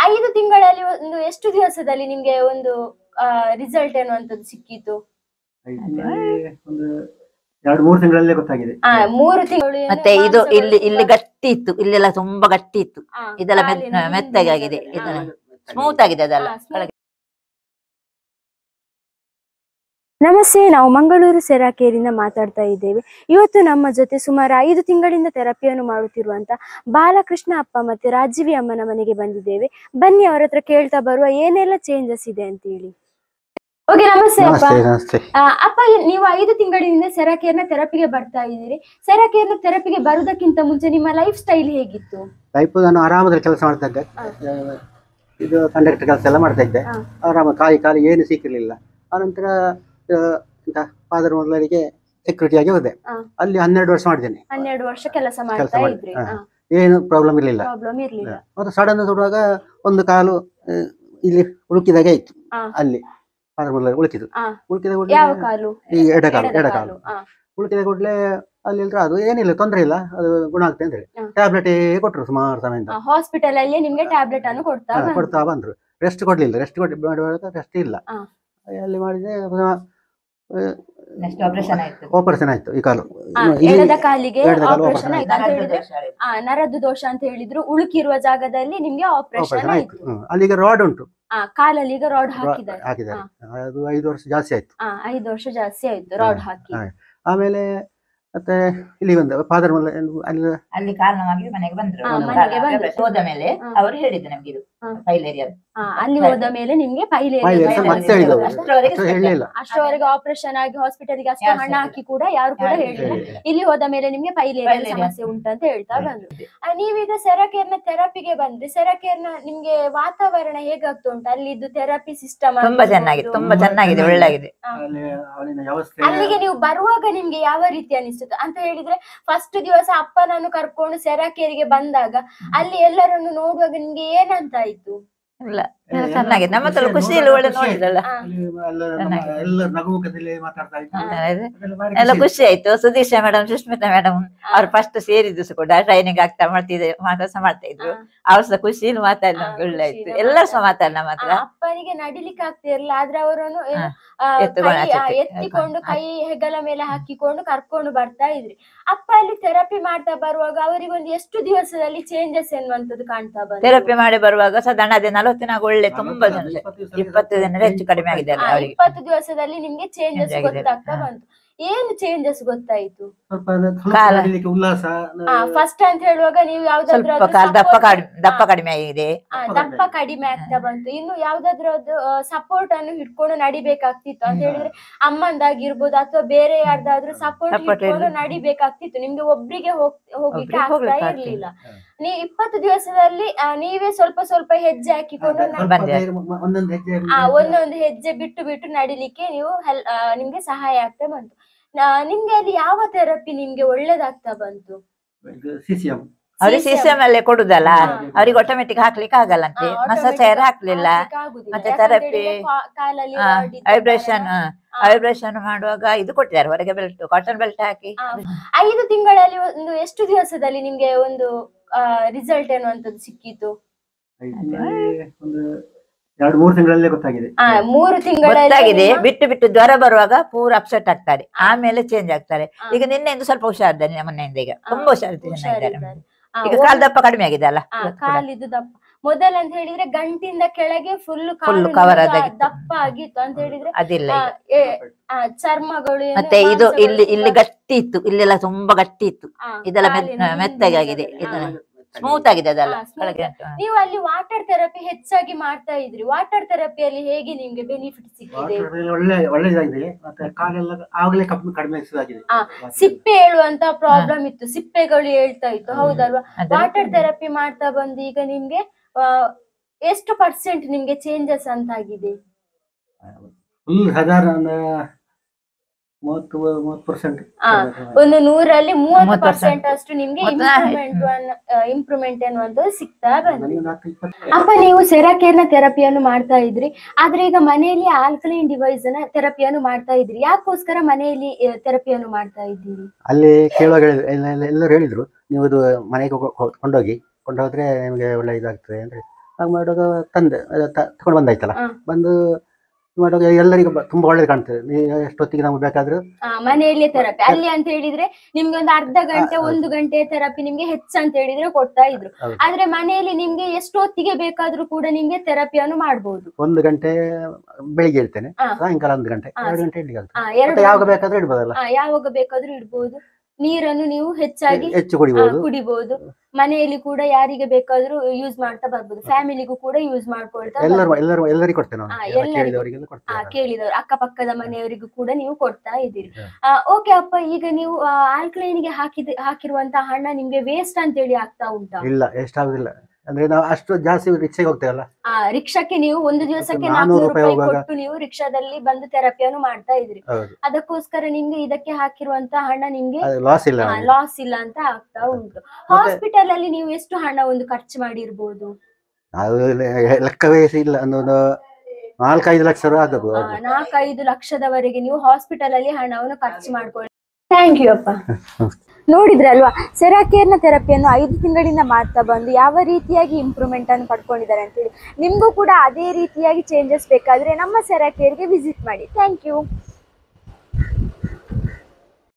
5 ತಿಂಗಳಲ್ಲಿ ಒಂದು ಎಷ್ಟು ದಿವಸದಲ್ಲಿ ನಿಮ್ಗೆ ಒಂದು ರಿಸಲ್ಟ್ ಅನ್ನುವಂಥದ್ದು ಸಿಕ್ಕಿತು? 5 ತಿಂಗಳಲ್ಲಿ ಒಂದು 2-3 ತಿಂಗಳಲ್ಲೇ ಗೊತ್ತಾಗಿದೆ. 3 ತಿಂಗಳು. ಮತ್ತೆ ಇದು ಇಲ್ಲಿ ಗಟ್ಟಿ ಇತ್ತು, ಇಲ್ಲೆಲ್ಲ ತುಂಬಾ ಗಟ್ಟಿ ಇತ್ತು, ಇದೆಲ್ಲ ಮೆತ್ತಗಾಗಿದೆ, ಇದೆಲ್ಲ ಸ್ಮೂತ್ ಆಗಿದೆ ಅದೆಲ್ಲ. ನಮಸ್ತೆ, ನಾವು ಮಂಗಳೂರು ಸೆರಾ ಕೇರಿಂದ ಮಾತಾಡ್ತಾ ಇದ್ದೇವೆ. ಇವತ್ತು ನಮ್ಮ ಜೊತೆ ಸುಮಾರು 5 ತಿಂಗಳಿಂದ ಥೆರಪಿಯನ್ನು ಮಾಡುತ್ತಿರುವಂತ ಬಾಲಕೃಷ್ಣ ಅಪ್ಪ ಮತ್ತೆ ರಾಜೀವಿ ಅಮ್ಮನ ಮನೆಗೆ ಬಂದಿದ್ದೇವೆ. ಬನ್ನಿ ಅವರ ಹತ್ರ ಕೇಳ್ತಾ ಬರುವ ಏನೆಲ್ಲ ಚೇಂಜಸ್ ಇದೆ ಅಂತ ಹೇಳಿ. ಓಕೆ, ನಮಸ್ತೆ ಅಪ್ಪ. ಅಪ್ಪ, ನೀವು 5 ತಿಂಗಳಿಂದ ಸೆರಾ ಕೇರ್ನ ಥೆರಪಿಗೆ ಬರ್ತಾ ಇದ್ದೀರಿ. ಸೆರಾ ಕೇರ್ನ ಥೆರಪಿಗೆ ಬರುವುದಕ್ಕಿಂತ ಮುಂಚೆ ನಿಮ್ಮ ಲೈಫ್ ಸ್ಟೈಲ್ ಹೇಗಿತ್ತು? ನಾನು ಆರಾಮದಲ್ಲಿ ಕೆಲಸ ಮಾಡ್ತಾ ಇದ್ದೆ, ಇದು ಕಂಡಕ್ಟರ್ ಕೆಲಸ ಎಲ್ಲ ಮಾಡ್ತಾ ಇದ್ದೆ. ಆರಾಮ, ಕಾಲಿ ಏನು ಸಿಕ್ಕಿರ್ಲಿಲ್ಲ. ಆನಂತರ ಫಾದರ್ ಮೊದಲಿಗೆ ಸೆಕ್ಯೂರಿಟಿ ಆಗಿ ಹೋದೆ. ಅಲ್ಲಿ 12 ವರ್ಷ ಮಾಡಿದ್ದೇನೆ. 12 ವರ್ಷ ಕೆಲಸ ಮಾಡ್ತಾ ಇದ್ರಿ. ಏನು ಪ್ರಾಬ್ಲಮ್ ಇರಲಿಲ್ಲ. ಮತ್ತೆ ಸಡನ್ ತೊಡುವಾಗ ಒಂದು ಕಾಲು ಇಲ್ಲಿ ಉಳುಕಿದಾಗೆ ಆಯ್ತು. ಅಲ್ಲಿ ಫಾದರ್ ಮೊದಲಿಗೆ ಉಳುಕಿದ ಕೂಡಲೇ ಈ ಎಡಕಾಲು ಉಳುಕಿದ ಕೂಡಲೇ ಅಲ್ಲಿ ಅದು ಏನಿಲ್ಲ, ತೊಂದರೆ ಇಲ್ಲ, ಅದು ಗುಣ ಆಗ್ತದೆ ಅಂತ ಹೇಳಿ ಟ್ಯಾಬ್ಲೆಟ್ ಕೊಟ್ಟರು. ಸುಮಾರು ಸಮಯದಿಂದ ಹಾಸ್ಪಿಟಲ್ ಅಲ್ಲಿ ನಿಮ್ಗೆ ಟ್ಯಾಬ್ಲೆಟ್ ಅನ್ನು ಕೊಡ್ತಾ ಬಂದ್ರು. ರೆಸ್ಟ್ ಕೊಡ್ಲಿಲ್ಲ, ರೆಸ್ಟ್ ಇಲ್ಲ. ಅಲ್ಲಿ ಮಾಡಿದೆ, ಆಪರೇಷನ್ ಆಯ್ತು. ಈ ಕಾಲು ಕಾಲಿಗೆ ನರದ್ದು ದೋಷ ಅಂತ ಹೇಳಿದ್ರು. ಉಳುಕಿರುವ ಜಾಗದಲ್ಲಿ ನಿಮ್ಗೆ ಆಪರೇಷನ್ ಆಯ್ತು. ಅಲ್ಲಿಗೆ ರಾಡ್ ಉಂಟು, ಕಾಲಲ್ಲಿ ಈಗ ರಾಡ್ ಹಾಕಿದ್ದಾರೆ. ಅದು 5 ವರ್ಷ ಜಾಸ್ತಿ ಆಯ್ತು. 5 ವರ್ಷ ಜಾಸ್ತಿ ಆಯ್ತು ರಾಡ್ ಹಾಕಿ. ಆಮೇಲೆ ಮತ್ತೆ ಇಲ್ಲಿ ಬಂದ ಫಾದರ್ ಅಲ್ಲಿ ಕಾರಣವಾಗಿ ಮನೆಗೆ ಬಂದ್ರು. ಹೋದ ಮೇಲೆ ಅವರು ಹೇಳಿದ್ರು ನಮ್ಗೆ ಇದು ಪೈಲೇರಿಯಾ. ಅಲ್ಲಿ ಹೋದ ಮೇಲೆ ನಿಮ್ಗೆ ಅಷ್ಟರವರೆಗೆ ಆಪರೇಷನ್ ಆಗಿ ಹಾಸ್ಪಿಟಲ್ಗೆ ಅಷ್ಟು ಹಣ ಹಾಕಿ ಕೂಡ ಯಾರು ಕೂಡ ಹೇಳಿಲ್ಲ. ಇಲ್ಲಿ ಹೋದ ಮೇಲೆ ನಿಮ್ಗೆ ಪೈಲೇರಿಯಾ ಸಮಸ್ಯೆ ಉಂಟಂತ ಹೇಳ್ತಾ ಬಂದ್ರು. ನೀವೀಗ ಸೆರಾ ಕೇರ್ನ ಥೆರಪಿಗೆ ಬಂದ್ರಿ. ಸೆರಾ ಕೇರ್ನ ನಿಮ್ಗೆ ವಾತಾವರಣ ಹೇಗಾಗ್ತಾ ಉಂಟು? ಅಲ್ಲಿದ್ದು ಥೆರಪಿ ಸಿಸ್ಟಮ್ ತುಂಬಾ ಚೆನ್ನಾಗಿದೆ, ಒಳ್ಳೆಗಿದೆ. ಅಲ್ಲಿಗೆ ನೀವು ಬರುವಾಗ ನಿಮ್ಗೆ ಯಾವ ರೀತಿ ಅನಿಸ್ತು ಅಂತ ಹೇಳಿದ್ರೆ, ಫಸ್ಟ್ ದಿವಸ ಅಪ್ಪನನ್ನು ಕರ್ಕೊಂಡು ಸೆರಾ ಕೇರಿಗೆ ಬಂದಾಗ ಅಲ್ಲಿ ಎಲ್ಲರನ್ನು ನೋಡುವಾಗ ನಿಮ್ಗೆ ಏನಂತ ಆಯ್ತು? ಇಲ್ಲ, ಚೆನ್ನಾಗಿದೆ. ನಮ್ಮ ಹತ್ರ ಖುಷಿಯಲ್ಲಿ ಒಳ್ಳೆ ನೋಡಿದ್ರಲ್ಲ, ಎಲ್ಲ ಖುಷಿ ಆಯ್ತು. ಸುದೀಶ ಮೇಡಮ್, ಸುಷ್ಮಿತಾ ಮೇಡಮ್ ಅವ್ರು ಫಸ್ಟ್ ಸೇರಿದ್ದು ಕೂಡ ಟ್ರೈನಿಂಗ್ ಆಗ್ತಾ ಮಾಡ್ತಾ ಇದ್ರು. ಅವ್ರು ಸಹ ಖುಷಿಯಲ್ಲಿ ಮಾತಾಡಿ ನಮ್ಗೆ ಒಳ್ಳೆ ಆಯ್ತು. ಎಲ್ಲರೂ ಸಹ ಮಾತಾಡಿ ನಮ್ಮ ಹತ್ರ. ಅಪ್ಪನಿಗೆ ನಡಿಲಿಕ್ಕೆ ಆಗ್ತಿರ್ಲಿಲ್ಲ, ಆದ್ರೆ ಅವರನ್ನು ಎತ್ತಿಕೊಂಡು ಕೈ ಹೆಗಲ ಮೇಲೆ ಹಾಕಿಕೊಂಡು ಕರ್ಕೊಂಡು ಬರ್ತಾ ಇದ್ರಿ. ಅಪ್ಪ ಅಲ್ಲಿ ಥೆರಪಿ ಮಾಡ್ತಾ ಬರುವಾಗ ಅವರಿಗೊಂದು ಎಷ್ಟು ದಿವಸದಲ್ಲಿ ಚೇಂಜಸ್ ಎನ್ನುವಂಥದ್ದು ಕಾಣ್ತಾ ಬಂತು? ಥೆರಪಿ ಮಾಡಿ ಬರುವಾಗ ಸಾಧಾರಣ 40 ದಿನ ಒಳ್ಳೆ ತುಂಬಾ 20 ದಿನ ಹೆಚ್ಚು ಕಡಿಮೆ ಆಗಿದೆ. 20 ದಿವಸದಲ್ಲಿ ನಿಮ್ಗೆ ಚೇಂಜಸ್ ಗೊತ್ತಾಗ್ತಾ ಬಂತು. ಏನು ಚೇಂಜಸ್ ಗೊತ್ತಾಯ್ತು? ಫಸ್ಟ್ ಅಂತ ಹೇಳುವಾಗ ನೀವು ಯಾವ್ದಾದ್ರು ದಪ್ಪ ಕಡಿಮೆ ಆಗಿದೆ, ದಪ್ಪ ಕಡಿಮೆ ಆಗ್ತಾ ಬಂತು. ಇನ್ನು ಯಾವ್ದಾದ್ರು ಸಪೋರ್ಟ್ ಅನ್ನು ಹಿಡ್ಕೊಂಡು ನಡಿಬೇಕಾಗ್ತಿತ್ತು ಅಂತ ಹೇಳಿದ್ರೆ, ಅಮ್ಮಂದಾಗಿರ್ಬೋದು ಅಥವಾ ಬೇರೆ ಯಾರ್ದಾದ್ರೂ ಸಪೋರ್ಟ್ ಹಿಡ್ಕೊಂಡು ನಡಿಬೇಕಾಗ್ತಿತ್ತು. ನಿಮ್ಗೆ ಒಬ್ರಿಗೆ ಹೋಗ್ಲಿಕ್ಕೆ ಆಗ್ತಾ ಇರ್ಲಿಲ್ಲ. 20 ದಿವಸದಲ್ಲಿ ನೀವೇ ಸ್ವಲ್ಪ ಸ್ವಲ್ಪ ಹೆಜ್ಜೆ ಹಾಕಿಕೊಂಡು ಒಂದೊಂದು ಹೆಜ್ಜೆ ಬಿಟ್ಟು ಬಿಟ್ಟು ನಡಿಲಿಕ್ಕೆ ನಿಮ್ಗೆ ಸಹಾಯ ಆಗ್ತಾ ಬಂತು. ನಿಮ್ಗೆ ಅಲ್ಲಿ ಯಾವ ಥೆರಪಿ ನಿಮ್ಗೆ ಒಳ್ಳೇದಾಗ್ತಾ ಬಂತು? ಅವ್ರಿಗೆ ಸಿಸಿಎಂ ಅಲ್ಲೇ ಕೊಡುದಲ್ಲ, ಅವ್ರಿಗೆ ಆಟೋಮೆಟಿಕ್ ಹಾಕ್ಲಿಕ್ಕೆ ಆಗಲ್ಲಂತೆ. ಮಸಾಜ್ ಹಾಕ್ಲಿಲ್ಲ. ಮತ್ತೆ ಥೆರಪಿ ವೈಬ್ರೇಷನ್ ಮಾಡುವಾಗ ಇದು ಕೊಟ್ಟಿದ್ದಾರೆ, ಹೊರಗೆ ಬೆಲ್ಟ್, ಕಾಟನ್ ಬೆಲ್ಟ್ ಹಾಕಿ. 5 ತಿಂಗಳಲ್ಲಿ ಒಂದು ಎಷ್ಟು ದಿವಸದಲ್ಲಿ ನಿಮ್ಗೆ ಒಂದು ರಿಸಲ್ಟ್ ಅನ್ನುವಂಥದ್ದು ಸಿಕ್ಕಿತು? 2-3 ತಿಂಗಳಲ್ಲೇ ಗೊತ್ತಾಗಿದೆ. 3 ತಿಂಗಳಾಗಿದೆ. ಬಿಟ್ಟು ಜ್ವರ ಬರುವಾಗ ಪೂರ ಅಪ್ಸೆಟ್ ಆಗ್ತಾರೆ, ಆಮೇಲೆ ಚೇಂಜ್ ಆಗ್ತಾರೆ. ಈಗ ನಿನ್ನೆಯಿಂದ ಸ್ವಲ್ಪ ಹುಷಾರಿದ್ದಾನೆ, ಮೊನ್ನೆಯಿಂದ ಈಗ ತುಂಬಾ ಹುಷಾರಿದ್ದಾರೆ. ಈಗ ಕಾಲು ದಪ್ಪ ಕಡಿಮೆ ಆಗಿದೆ ಅಲ್ಲ? ಕಾಲಿದ್ದು ದಪ್ಪ. ಮೊದಲು ಅಂತ ಹೇಳಿದ್ರೆ ಗಂಟಿಂದ ಕೆಳಗೆ ಫುಲ್ ಕವರ್ ದಪ್ಪ ಆಗಿತ್ತು ಅಂತ ಹೇಳಿದ್ರೆ, ಅದಿಲ್ಲ. ಚರ್ಮಗಳು ಮತ್ತೆ ಇದು ಇಲ್ಲಿ ಗಟ್ಟಿ ಇತ್ತು, ಇಲ್ಲೆಲ್ಲ ತುಂಬಾ ಗಟ್ಟಿ ಇತ್ತು, ಇದೆಲ್ಲ ಮೆತ್ತಗಾಗಿದೆ, ಇದೆಲ್ಲ ಸ್ಮೂತ್ ಆಗಿದೆ ಅದೆಲ್ಲ. ನೀವು ಅಲ್ಲಿ ವಾಟರ್ ಥೆರಪಿ ಹೆಚ್ಚಾಗಿ ಮಾಡ್ತಾ ಇದ್ರಿ. ವಾಟರ್ ಥೆರಪಿಯಲ್ಲಿ ಹೇಗೆ ನಿಮ್ಗೆ ಬೆನಿಫಿಟ್ ಸಿಕ್ಕಿದೆ? ಸಿಪ್ಪೆ ಹೇಳುವಂತ ಪ್ರಾಬ್ಲಮ್ ಇತ್ತು, ಸಿಪ್ಪೆಗಳು ಹೇಳ್ತಾ ಇತ್ತು, ಹೌದಲ್ವಾ? ವಾಟರ್ ಥೆರಪಿ ಮಾಡ್ತಾ ಬಂದು ಈಗ ನಿಮ್ಗೆ ಎಷ್ಟು % ನಿಮ್ಗೆ ಚೇಂಜಸ್ ಅಂತಾಗಿದೆ? ಒಂದು 100ರಲ್ಲಿ 30% ಅಷ್ಟು ನಿಮ್ಗೆ ಇಂಪ್ರೂವ್ಮೆಂಟ್ ಅನ್ನುವಂಥದ್ದು ಸಿಗ್ತಾ ಬಂದಿದೆ. ಅಪ್ಪ, ನೀವು ಸೆರಾ ಕೇರ್ನ ಥೆರಪಿಯನ್ನು ಮಾಡ್ತಾ ಇದ್ರಿ, ಆದ್ರೆ ಈಗ ಮನೆಯಲ್ಲಿ ಆಲ್ಕಲೈನ್ ಡಿವೈಸ್ ನ ಥೆರಪಿಯನ್ನು ಮಾಡ್ತಾ ಇದ್ರಿ. ಯಾಕೋಸ್ಕರ ಮನೆಯಲ್ಲಿ ಥೆರಪಿಯನ್ನು ಮಾಡ್ತಾ ಇದ್ದೀರಿ? ಅಲ್ಲಿ ಕೇಳುವಾಗ ಎಲ್ಲರೂ ಹೇಳಿದ್ರು, ನೀವು ಇದು ಮನೆಗೆ ಕೊಂಡೋದ್ರೆ ನಿಮ್ಗೆ ಒಳ್ಳೆ ಇದಾಗ್ತದೆ ಅಂದ್ರೆ ಹಾಗೆ ಮಾಡುವಾಗ ತಂದೆ ತಗೊಂಡು ಬಂದಾಯ್ತಲ್ಲ, ಬಂದು ಮಾಡುವಾಗ ಎಲ್ಲರಿಗೂ ತುಂಬಾ ಒಳ್ಳೇದು ಕಾಣ್ತದೆ. ಎಷ್ಟೊತ್ತಿಗೆ ನಮ್ಗೆ ಬೇಕಾದ್ರೂ ಮನೆಯಲ್ಲೇ ಥೆರಪಿ ಅಲ್ಲಿ ಅಂತ ಹೇಳಿದ್ರೆ ನಿಮ್ಗೆ ಒಂದು ಅರ್ಧ ಗಂಟೆ 1 ಗಂಟೆ ಥೆರಪಿ ನಿಮ್ಗೆ ಹೆಚ್ಚು ಅಂತ ಹೇಳಿದ್ರೆ ಕೊಡ್ತಾ ಇದ್ರು. ಆದ್ರೆ ಮನೆಯಲ್ಲಿ ನಿಮ್ಗೆ ಎಷ್ಟೊತ್ತಿಗೆ ಬೇಕಾದ್ರೂ ಕೂಡ ನಿಮ್ಗೆ ಥೆರಪಿಯನ್ನು ಮಾಡಬಹುದು. 1 ಗಂಟೆ ಬೆಳಿಗ್ಗೆ ಇಡ್ತೇನೆ, ಸಾಯಂಕಾಲ 1 ಗಂಟೆ 2 ಗಂಟೆ ಇಡ್ಲಿಕ್ಕೆ ಆಗ್ತದೆ. ಯಾವಾಗ ಬೇಕಾದ್ರೂ ಇಡ್ಬೋದಲ್ಲ, ಯಾವಾಗ ಬೇಕಾದ್ರೂ ಇಡ್ಬೋದು. ನೀರನ್ನು ನೀವು ಹೆಚ್ಚಾಗಿ ಹೆಚ್ಚು ಕುಡಿಬಹುದು. ಮನೆಯಲ್ಲಿ ಕೂಡ ಯಾರಿಗೆ ಬೇಕಾದ್ರೂ ಯೂಸ್ ಮಾಡ್ತಾ ಬರ್ಬೋದು. ಫ್ಯಾಮಿಲಿಗೂ ಕೂಡ ಯೂಸ್ ಮಾಡ್ಕೊಳ್ತಾ ಎಲ್ಲರಿಗೂ ಕೊಡ್ತೇನೆ, ಕೇಳಿದವರು ಅಕ್ಕಪಕ್ಕದ ಮನೆಯವರಿಗೂ ಕೂಡ ನೀವು ಕೊಡ್ತಾ ಇದ್ದೀರಿ. ಓಕೆ ಅಪ್ಪ, ಈಗ ನೀವು ಆಲ್ಕಲೈನ್ಗೆ ಹಾಕಿರುವಂತಹ ಹಣ ನಿಮ್ಗೆ ವೇಸ್ಟ್ ಅಂತ ಹೇಳಿ ಆಗ್ತಾ ಉಂಟಾ? ಇಲ್ಲ, ವೇಸ್ಟ್ ಆಗುದಿಲ್ಲ. ಅಂದ್ರೆ ನಾವು ಅಷ್ಟು ಜಾಸ್ತಿ ರಿಕ್ಷಾಗೆ ಹೋಗ್ತೇವಲ್ಲ, ರಿಕ್ಷಾಕ್ಕೆ ನೀವು ಒಂದು ದಿವಸಕ್ಕೆ 400 ರೂಪಾಯಿ ಕೊಟ್ಟು ನೀವು ರಿಕ್ಷಾದಲ್ಲಿ ಬಂದು ಥೆರಪಿಯನ್ನು ಮಾಡ್ತಾ ಇದ್ರಿ. ಅದಕ್ಕೋಸ್ಕರ ನಿಮ್ಗೆ ಇದಕ್ಕೆ ಹಾಕಿರುವಂತಹ ಹಣ ನಿಮ್ಗೆ ಲಾಸ್ ಇಲ್ಲ ಅಂತ ಆಗ್ತಾ ಉಂಟು. ಹಾಸ್ಪಿಟಲ್ ಅಲ್ಲಿ ನೀವು ಎಷ್ಟು ಹಣ ಒಂದು ಖರ್ಚು ಮಾಡಿರ್ಬೋದು? ಅದು ಲೆಕ್ಕವೇ ಇಲ್ಲ, ಒಂದು 4-5 ಲಕ್ಷ ಆಗಬಹುದು. 4-5 ಲಕ್ಷದವರೆಗೆ ನೀವು ಹಾಸ್ಪಿಟಲ್ ಅಲ್ಲಿ ಹಣವನ್ನು ಖರ್ಚು ಮಾಡ್ಕೊಳ್ಳಿ. ಥ್ಯಾಂಕ್ ಯು ಅಪ್ಪ. ನೋಡಿದ್ರಲ್ವಾ, ಸೆರಾಕೇರ್ನ ಥೆರಪಿಯನ್ನು 5 ತಿಂಗಳಿಂದ ಮಾಡ್ತಾ ಬಂದು ಯಾವ ರೀತಿಯಾಗಿ ಇಂಪ್ರೂವ್ಮೆಂಟ್ ಅನ್ನು ಪಡ್ಕೊಂಡಿದ್ದಾರೆ ಅಂತೇಳಿ. ನಿಮಗೂ ಕೂಡ ಅದೇ ರೀತಿಯಾಗಿ ಚೇಂಜಸ್ ಬೇಕಾದ್ರೆ ನಮ್ಮ ಸೆರಾಕೇರ್ಗೆ ವಿಸಿಟ್ ಮಾಡಿ. Thank you.